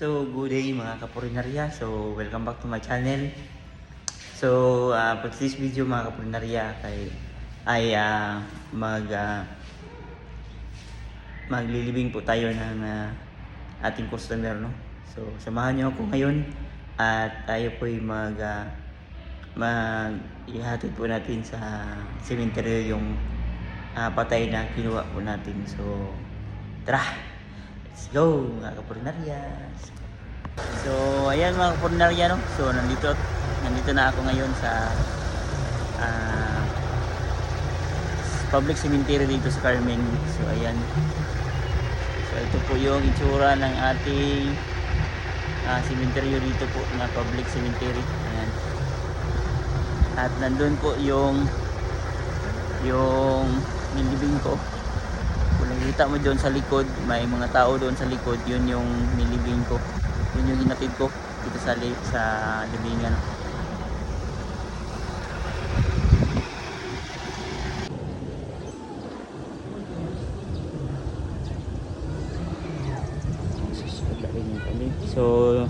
So, good day mga kapurinarya. So, welcome back to my channel. So, for this video mga kapurinarya ay maglilibing po tayo ng ating customer, no? So, samahan niyo ako ngayon at tayo po ay ihatid po natin sa cemetery yung patay na kinuha po natin. So, tara! Let's go mga kapurinarya. So ayan mga kapurinarya, no? So nandito na ako ngayon sa public cemetery dito sa Carmen. So ayan. So ito po yung itsura ng ating cemetery dito po na public cemetery. Ayan. At nandun po yung nilibing ko. Kung nakikita mo doon sa likod, may mga tao doon sa likod, yun yung nilibing ko. Yun yung hinatid ko dito sa libingan. So,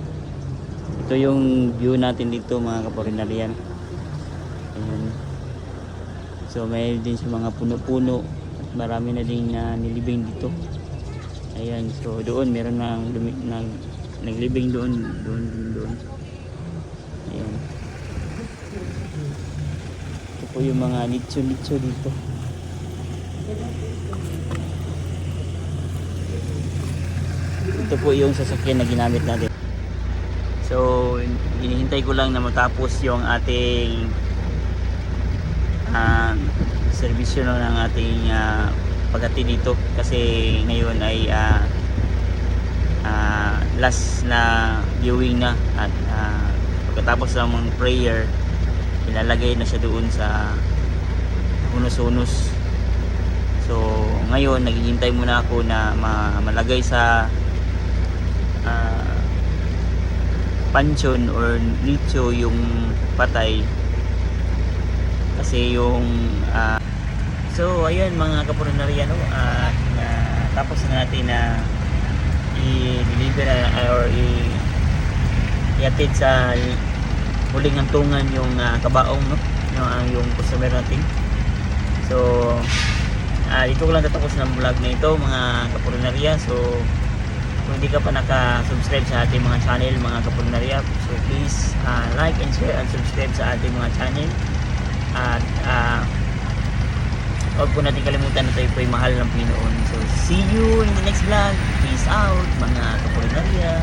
ito yung view natin dito mga kapurinaryan. Ayan. So, may din sa mga puno-puno. Marami na din nilibing dito. Ayan, so doon meron naglibing doon. Ayan. Ito po yung mga nicho dito. Ito po yung sasakyan na ginamit natin. So, hinihintay ko lang na matapos yung ating servisyo ng ating paghatid dito kasi ngayon ay last na viewing na at pagkatapos ng prayer ilalagay na siya doon sa unos-unos. So ngayon naghihintay muna ako na malagay sa pansyon or nicho yung patay kasi yung so ayun mga kapurinarya, no? Tapos na natin na i-deliver or i-atid sa huling hantungan yung kabaong, no? Yung customer natin. So dito ko lang tatapos ng vlog na ito mga kapurinarya. So kung hindi ka pa naka-subscribe sa ating mga channel mga kapurinarya, so please like and share and subscribe sa ating mga channel. At huwag po natin kalimutan na tayo po ay mahal ng Pinoon. So see you in the next vlog. Peace out mga kapurinarya.